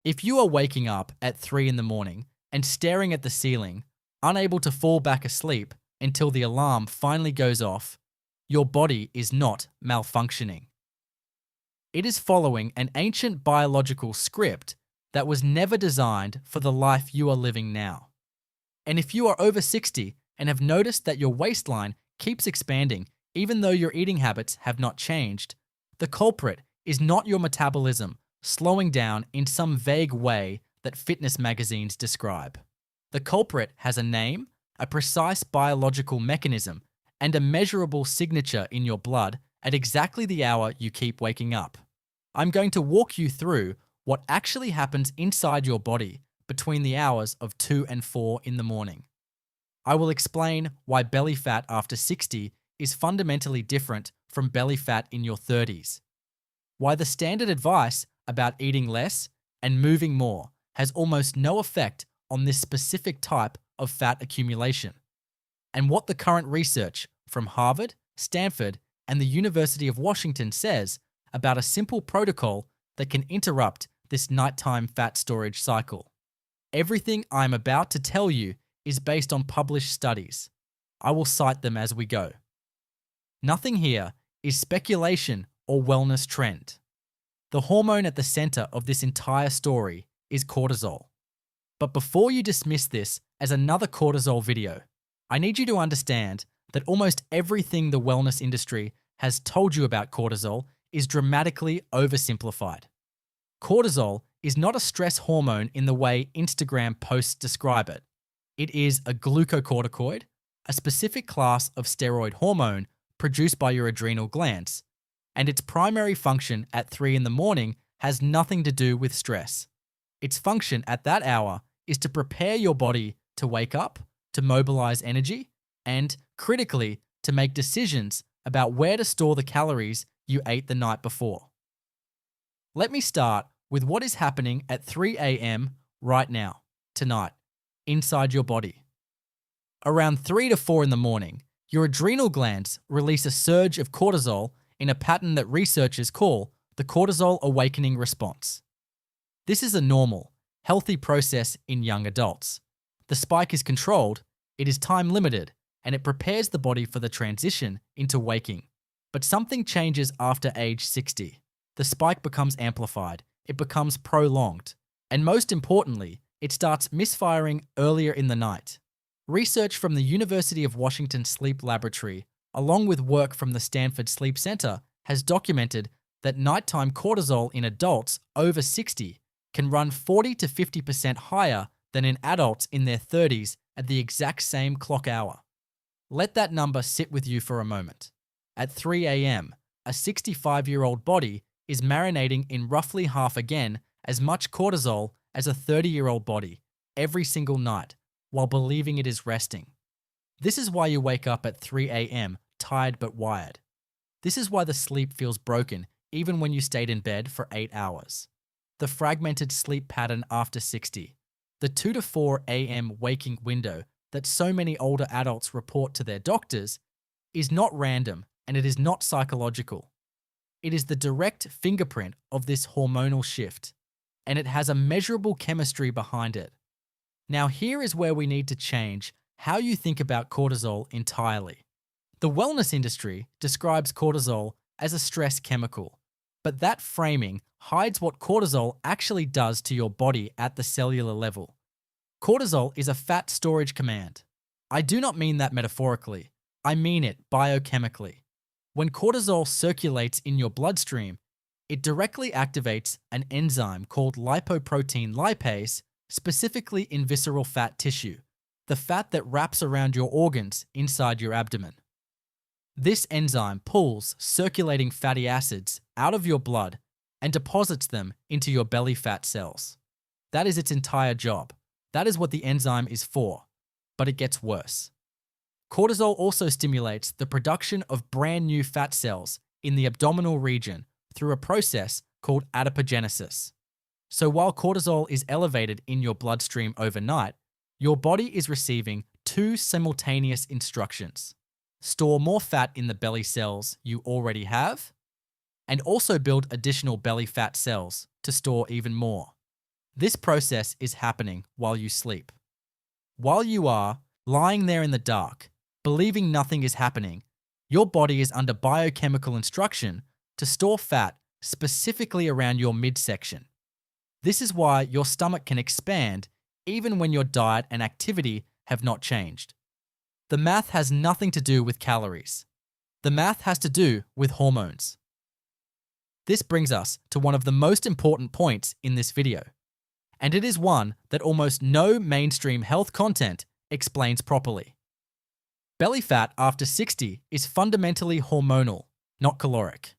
If you are waking up at 3 in the morning and staring at the ceiling, unable to fall back asleep until the alarm finally goes off, your body is not malfunctioning. It is following an ancient biological script that was never designed for the life you are living now. And if you are over 60 and have noticed that your waistline keeps expanding even though your eating habits have not changed, the culprit is not your metabolism slowing down in some vague way that fitness magazines describe. The culprit has a name, a precise biological mechanism, and a measurable signature in your blood at exactly the hour you keep waking up. I'm going to walk you through what actually happens inside your body between the hours of 2 and 4 in the morning. I will explain why belly fat after 60 is fundamentally different from belly fat in your 30s. Why the standard advice about eating less and moving more has almost no effect on this specific type of fat accumulation. And what the current research from Harvard, Stanford, and the University of Washington says about a simple protocol that can interrupt this nighttime fat storage cycle. Everything I'm about to tell you is based on published studies. I will cite them as we go. Nothing here is speculation or wellness trend. The hormone at the center of this entire story is cortisol. But before you dismiss this as another cortisol video, I need you to understand that almost everything the wellness industry has told you about cortisol is dramatically oversimplified. Cortisol is not a stress hormone in the way Instagram posts describe it. It is a glucocorticoid, a specific class of steroid hormone produced by your adrenal glands, and its primary function at 3 in the morning has nothing to do with stress. Its function at that hour is to prepare your body to wake up, to mobilize energy, and, critically, to make decisions about where to store the calories you ate the night before. Let me start with what is happening at 3 a.m. right now, tonight, inside your body. Around 3 to 4 in the morning, your adrenal glands release a surge of cortisol in a pattern that researchers call the cortisol awakening response. This is a normal, healthy process in young adults. The spike is controlled, it is time limited, and it prepares the body for the transition into waking. But something changes after age 60. The spike becomes amplified, it becomes prolonged, and most importantly, it starts misfiring earlier in the night. Research from the University of Washington Sleep Laboratory, along with work from the Stanford Sleep Center, has documented that nighttime cortisol in adults over 60 can run 40 to 50% higher than in adults in their 30s at the exact same clock hour. Let that number sit with you for a moment. At 3 a.m., a 65-year-old body is marinating in roughly half again as much cortisol as a 30-year-old body every single night while believing it is resting. This is why you wake up at 3 a.m. tired but wired. This is why the sleep feels broken even when you stayed in bed for 8 hours. The fragmented sleep pattern after 60, the 2 to 4 a.m. waking window that so many older adults report to their doctors, is not random and it is not psychological. It is the direct fingerprint of this hormonal shift, and it has a measurable chemistry behind it. Now here is where we need to change how you think about cortisol entirely. The wellness industry describes cortisol as a stress chemical, but that framing hides what cortisol actually does to your body at the cellular level. Cortisol is a fat storage command. I do not mean that metaphorically, I mean it biochemically. When cortisol circulates in your bloodstream, it directly activates an enzyme called lipoprotein lipase, specifically in visceral fat tissue, the fat that wraps around your organs inside your abdomen. This enzyme pulls circulating fatty acids out of your blood and deposits them into your belly fat cells. That is its entire job. That is what the enzyme is for. But it gets worse. Cortisol also stimulates the production of brand new fat cells in the abdominal region through a process called adipogenesis. So while cortisol is elevated in your bloodstream overnight, your body is receiving two simultaneous instructions. Store more fat in the belly cells you already have, and also build additional belly fat cells to store even more. This process is happening while you sleep. While you are lying there in the dark, believing nothing is happening, your body is under biochemical instruction to store fat specifically around your midsection. This is why your stomach can expand even when your diet and activity have not changed. The math has nothing to do with calories. The math has to do with hormones. This brings us to one of the most important points in this video, and it is one that almost no mainstream health content explains properly. Belly fat after 60 is fundamentally hormonal, not caloric.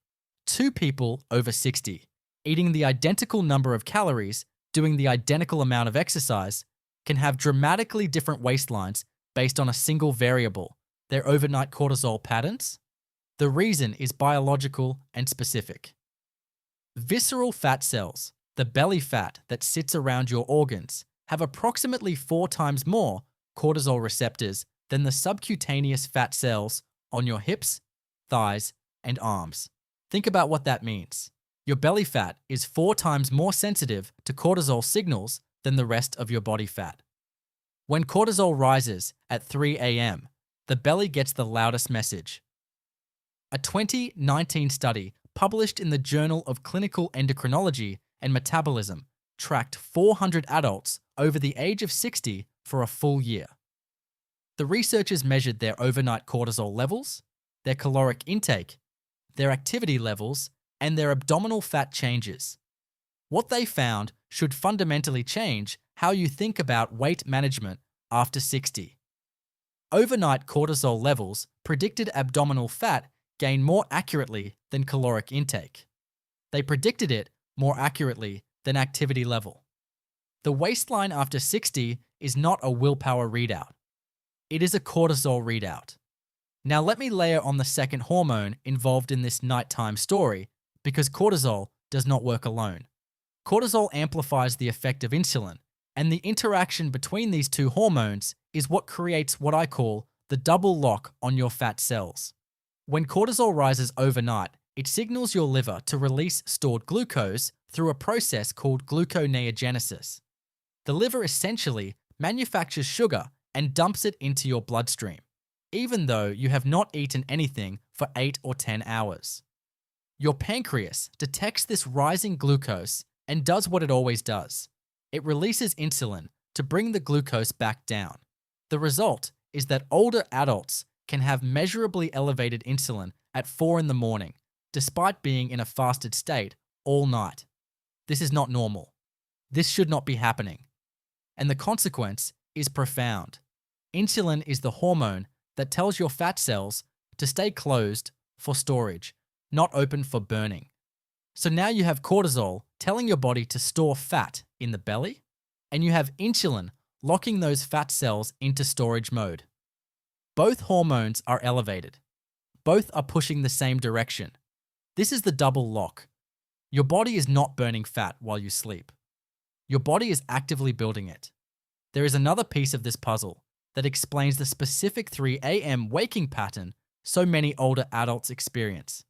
Two people over 60, eating the identical number of calories, doing the identical amount of exercise, can have dramatically different waistlines based on a single variable, their overnight cortisol patterns. The reason is biological and specific. Visceral fat cells, the belly fat that sits around your organs, have approximately 4 times more cortisol receptors than the subcutaneous fat cells on your hips, thighs, and arms. Think about what that means. Your belly fat is 4 times more sensitive to cortisol signals than the rest of your body fat. When cortisol rises at 3 a.m., the belly gets the loudest message. A 2019 study published in the Journal of Clinical Endocrinology and Metabolism tracked 400 adults over the age of 60 for a full year. The researchers measured their overnight cortisol levels, their caloric intake, their activity levels, and their abdominal fat changes. What they found should fundamentally change how you think about weight management after 60. Overnight cortisol levels predicted abdominal fat gain more accurately than caloric intake. They predicted it more accurately than activity level. The waistline after 60 is not a willpower readout. It is a cortisol readout. Now let me layer on the second hormone involved in this nighttime story, because cortisol does not work alone. Cortisol amplifies the effect of insulin, and the interaction between these two hormones is what creates what I call the double lock on your fat cells. When cortisol rises overnight, it signals your liver to release stored glucose through a process called gluconeogenesis. The liver essentially manufactures sugar and dumps it into your bloodstream, even though you have not eaten anything for 8 or 10 hours. Your pancreas detects this rising glucose and does what it always does. It releases insulin to bring the glucose back down. The result is that older adults can have measurably elevated insulin at 4 in the morning, despite being in a fasted state all night. This is not normal. This should not be happening. And the consequence is profound. Insulin is the hormone that tells your fat cells to stay closed for storage, not open for burning. So now you have cortisol telling your body to store fat in the belly, and you have insulin locking those fat cells into storage mode. Both hormones are elevated. Both are pushing the same direction. This is the double lock. Your body is not burning fat while you sleep. Your body is actively building it. There is another piece of this puzzle that explains the specific 3 a.m. waking pattern so many older adults experience.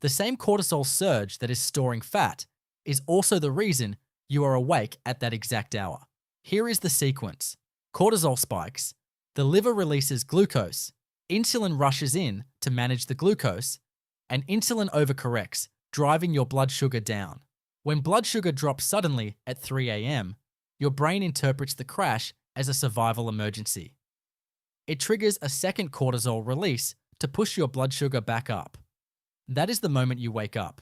The same cortisol surge that is storing fat is also the reason you are awake at that exact hour. Here is the sequence. Cortisol spikes, the liver releases glucose, insulin rushes in to manage the glucose, and insulin overcorrects, driving your blood sugar down. When blood sugar drops suddenly at 3 a.m., your brain interprets the crash as a survival emergency. It triggers a second cortisol release to push your blood sugar back up. That is the moment you wake up.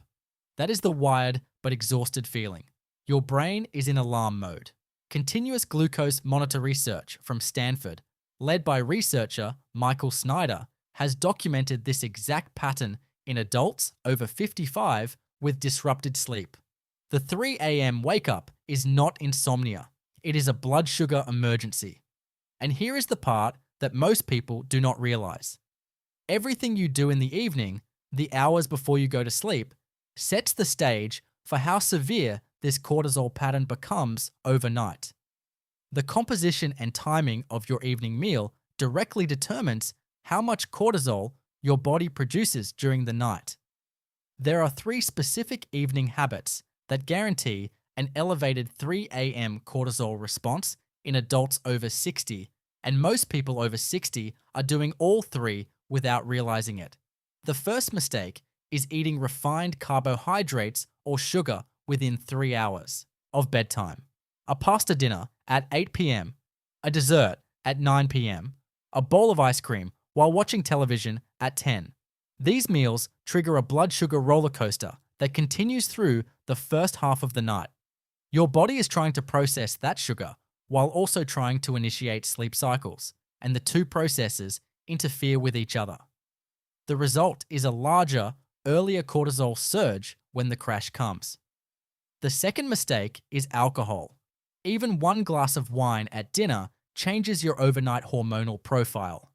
That is the wired but exhausted feeling. Your brain is in alarm mode. Continuous glucose monitor research from Stanford, led by researcher Michael Snyder, has documented this exact pattern in adults over 55 with disrupted sleep. The 3 a.m. wake up is not insomnia. It is a blood sugar emergency. And here is the part that most people do not realize. Everything you do in the evening, the hours before you go to sleep, sets the stage for how severe this cortisol pattern becomes overnight. The composition and timing of your evening meal directly determines how much cortisol your body produces during the night. There are 3 specific evening habits that guarantee an elevated 3 a.m. cortisol response in adults over 60, and most people over 60 are doing all three without realizing it. The first mistake is eating refined carbohydrates or sugar within 3 hours of bedtime. A pasta dinner at 8 p.m., a dessert at 9 p.m., a bowl of ice cream while watching television at 10. These meals trigger a blood sugar roller coaster that continues through the first half of the night. Your body is trying to process that sugar while also trying to initiate sleep cycles, and the two processes interfere with each other. The result is a larger, earlier cortisol surge when the crash comes. The second mistake is alcohol. Even one glass of wine at dinner changes your overnight hormonal profile.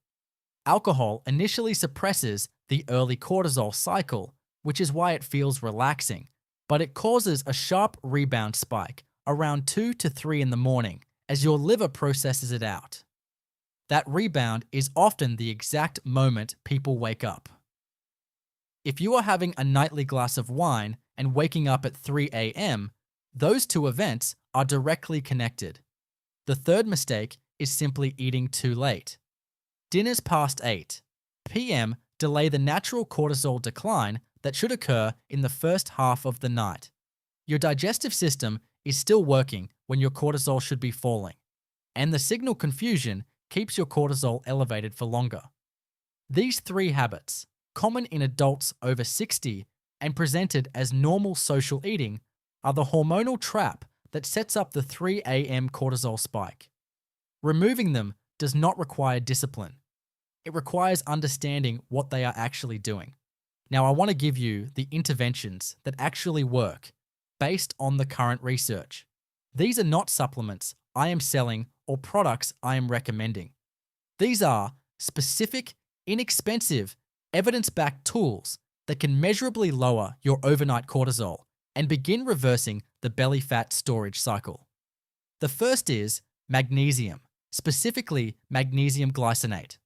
Alcohol initially suppresses the early cortisol cycle, which is why it feels relaxing, but it causes a sharp rebound spike around 2 to 3 in the morning as your liver processes it out. That rebound is often the exact moment people wake up. If you are having a nightly glass of wine and waking up at 3 a.m., those two events are directly connected. The third mistake is simply eating too late. Dinners past 8 p.m. delay the natural cortisol decline that should occur in the first half of the night. Your digestive system is still working when your cortisol should be falling, and the signal confusion keeps your cortisol elevated for longer. These three habits, common in adults over 60 and presented as normal social eating, are the hormonal trap that sets up the 3 a.m. cortisol spike. Removing them does not require discipline. It requires understanding what they are actually doing. Now, I want to give you the interventions that actually work based on the current research. These are not supplements I am selling or products I am recommending. These are specific, inexpensive, evidence-backed tools that can measurably lower your overnight cortisol and begin reversing the belly fat storage cycle. The first is magnesium, specifically magnesium glycinate.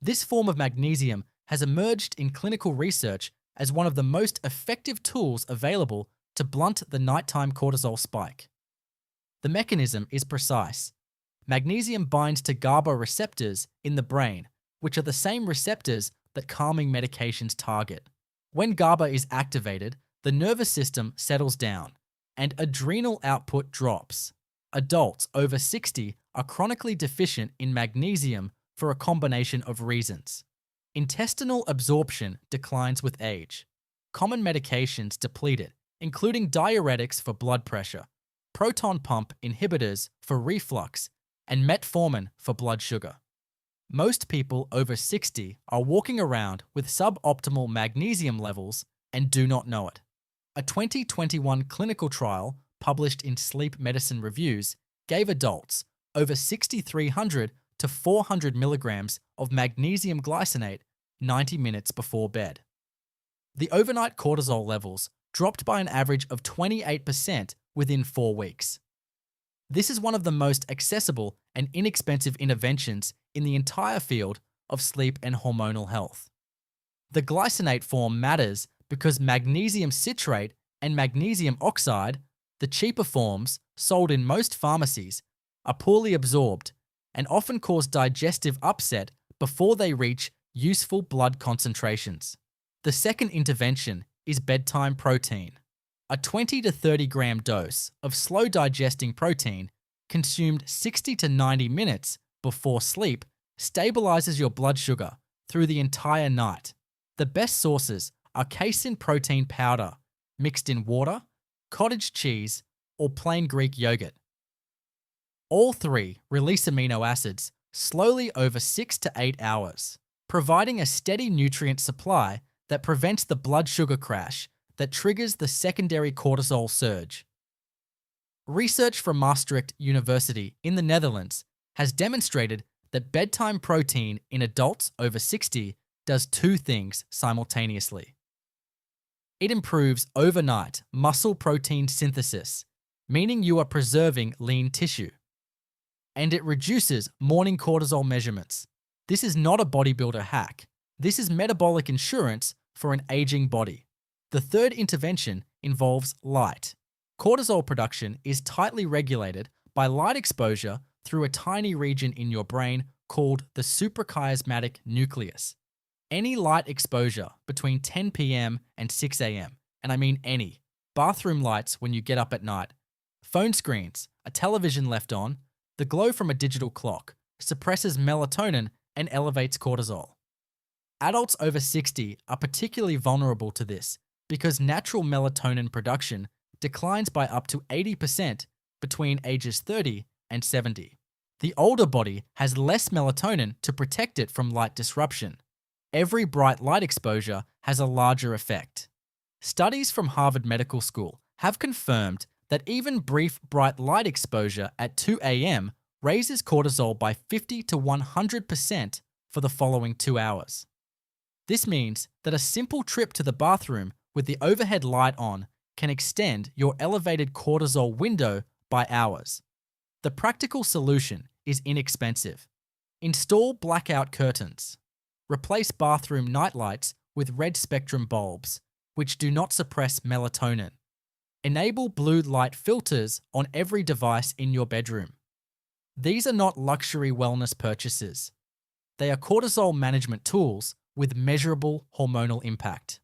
This form of magnesium has emerged in clinical research as one of the most effective tools available to blunt the nighttime cortisol spike. The mechanism is precise. Magnesium binds to GABA receptors in the brain, which are the same receptors that calming medications target. When GABA is activated, the nervous system settles down, and adrenal output drops. Adults over 60 are chronically deficient in magnesium for a combination of reasons. Intestinal absorption declines with age. Common medications deplete it, including diuretics for blood pressure, proton pump inhibitors for reflux, and metformin for blood sugar. Most people over 60 are walking around with suboptimal magnesium levels and do not know it. A 2021 clinical trial published in Sleep Medicine Reviews gave adults over 6,300 to 400 milligrams of magnesium glycinate 90 minutes before bed. The overnight cortisol levels dropped by an average of 28% within 4 weeks. This is one of the most accessible and inexpensive interventions in the entire field of sleep and hormonal health. The glycinate form matters because magnesium citrate and magnesium oxide, the cheaper forms sold in most pharmacies, are poorly absorbed and often cause digestive upset before they reach useful blood concentrations. The second intervention is bedtime protein. A 20 to 30 gram dose of slow digesting protein consumed 60 to 90 minutes before sleep stabilizes your blood sugar through the entire night. The best sources are casein protein powder mixed in water, cottage cheese, or plain Greek yogurt. All three release amino acids slowly over 6 to 8 hours, providing a steady nutrient supply that prevents the blood sugar crash that triggers the secondary cortisol surge. Research from Maastricht University in the Netherlands has demonstrated that bedtime protein in adults over 60 does two things simultaneously. It improves overnight muscle protein synthesis, meaning you are preserving lean tissue. And it reduces morning cortisol measurements. This is not a bodybuilder hack. This is metabolic insurance for an aging body. The third intervention involves light. Cortisol production is tightly regulated by light exposure through a tiny region in your brain called the suprachiasmatic nucleus. Any light exposure between 10 p.m. and 6 a.m., and I mean any, bathroom lights when you get up at night, phone screens, a television left on, the glow from a digital clock, suppresses melatonin and elevates cortisol. Adults over 60 are particularly vulnerable to this because natural melatonin production declines by up to 80% between ages 30 and 70. The older body has less melatonin to protect it from light disruption. Every bright light exposure has a larger effect. Studies from Harvard Medical School have confirmed that even brief bright light exposure at 2 a.m. raises cortisol by 50 to 100% for the following 2 hours. This means that a simple trip to the bathroom with the overhead light on can extend your elevated cortisol window by hours. The practical solution is inexpensive. Install blackout curtains. Replace bathroom nightlights with red spectrum bulbs, which do not suppress melatonin. Enable blue light filters on every device in your bedroom. These are not luxury wellness purchases. They are cortisol management tools with measurable hormonal impact.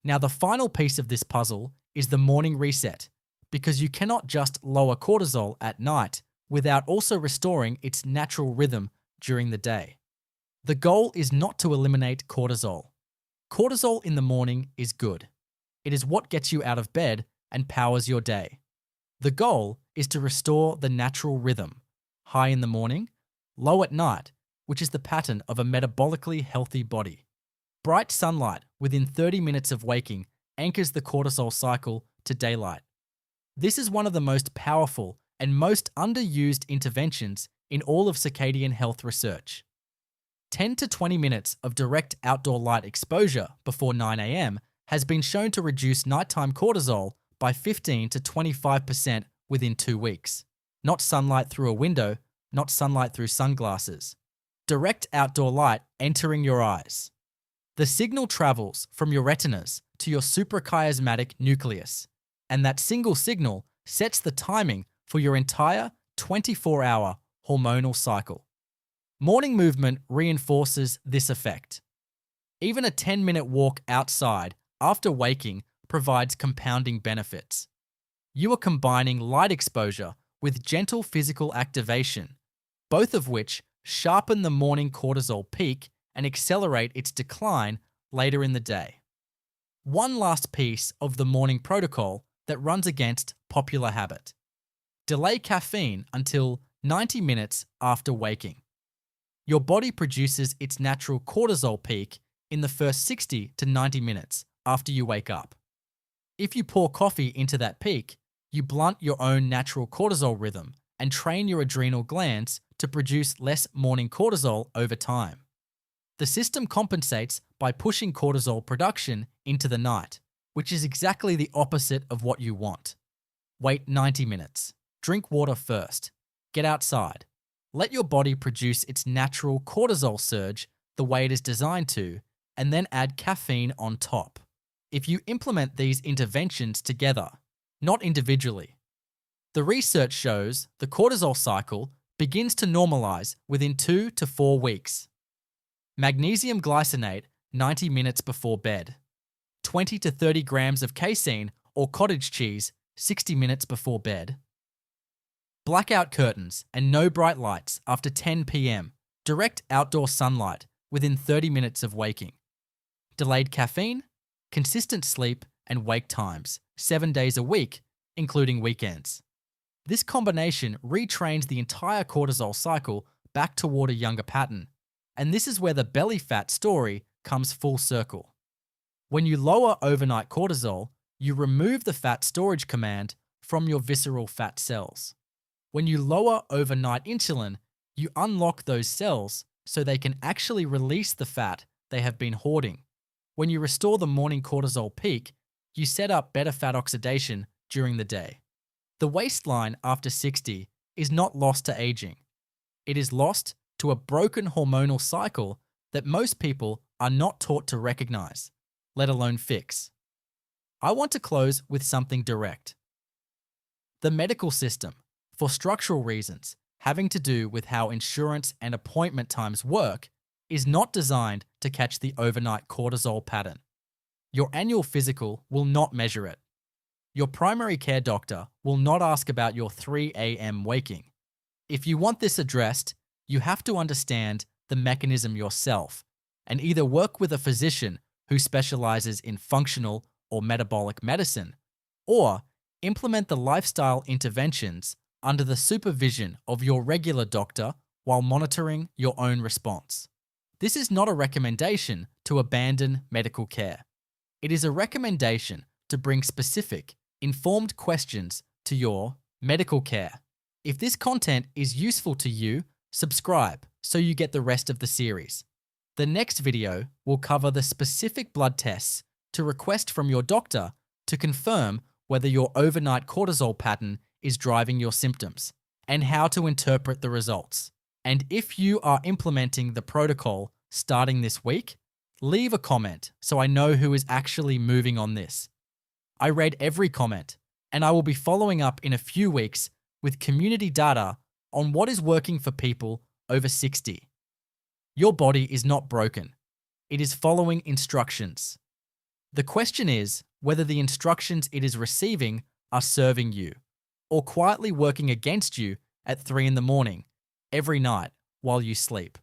Now, the final piece of this puzzle is the morning reset, because you cannot just lower cortisol at night without also restoring its natural rhythm during the day. The goal is not to eliminate cortisol. Cortisol in the morning is good. It is what gets you out of bed and powers your day. The goal is to restore the natural rhythm, high in the morning, low at night, which is the pattern of a metabolically healthy body. Bright sunlight within 30 minutes of waking anchors the cortisol cycle to daylight. This is one of the most powerful and most underused interventions in all of circadian health research. 10 to 20 minutes of direct outdoor light exposure before 9 a.m. has been shown to reduce nighttime cortisol by 15 to 25% within 2 weeks. Not sunlight through a window, not sunlight through sunglasses. Direct outdoor light entering your eyes. The signal travels from your retinas to your suprachiasmatic nucleus, and that single signal sets the timing for your entire 24-hour hormonal cycle. Morning movement reinforces this effect. Even a 10-minute walk outside after waking provides compounding benefits. You are combining light exposure with gentle physical activation, both of which sharpen the morning cortisol peak and accelerate its decline later in the day. One last piece of the morning protocol that runs against popular habit. Delay caffeine until 90 minutes after waking. Your body produces its natural cortisol peak in the first 60 to 90 minutes after you wake up. If you pour coffee into that peak, you blunt your own natural cortisol rhythm and train your adrenal glands to produce less morning cortisol over time. The system compensates by pushing cortisol production into the night, which is exactly the opposite of what you want. Wait 90 minutes. Drink water first. Get outside. Let your body produce its natural cortisol surge the way it is designed to, and then add caffeine on top. If you implement these interventions together, not individually, the research shows the cortisol cycle begins to normalize within 2 to 4 weeks. Magnesium glycinate 90 minutes before bed. 20 to 30 grams of casein or cottage cheese 60 minutes before bed. Blackout curtains and no bright lights after 10 p.m. Direct outdoor sunlight within 30 minutes of waking. Delayed caffeine, consistent sleep and wake times 7 days a week, including weekends. This combination retrains the entire cortisol cycle back toward a younger pattern, and this is where the belly fat story comes full circle. When you lower overnight cortisol, you remove the fat storage command from your visceral fat cells. When you lower overnight insulin, you unlock those cells so they can actually release the fat they have been hoarding. When you restore the morning cortisol peak, you set up better fat oxidation during the day. The waistline after 60 is not lost to aging. It is lost to a broken hormonal cycle that most people are not taught to recognize, let alone fix. I want to close with something direct. The medical system, for structural reasons having to do with how insurance and appointment times work, is not designed to catch the overnight cortisol pattern. Your annual physical will not measure it. Your primary care doctor will not ask about your 3 a.m. waking. If you want this addressed, you have to understand the mechanism yourself and either work with a physician who specializes in functional or metabolic medicine, or implement the lifestyle interventions under the supervision of your regular doctor while monitoring your own response. This is not a recommendation to abandon medical care. It is a recommendation to bring specific, informed questions to your medical care. If this content is useful to you, subscribe so you get the rest of the series. The next video will cover the specific blood tests to request from your doctor to confirm whether your overnight cortisol pattern is driving your symptoms, and how to interpret the results. And if you are implementing the protocol starting this week, leave a comment so I know who is actually moving on this. I read every comment, and I will be following up in a few weeks with community data on what is working for people over 60. Your body is not broken. It is following instructions. The question is whether the instructions it is receiving are serving you, or quietly working against you at 3 in the morning every night while you sleep.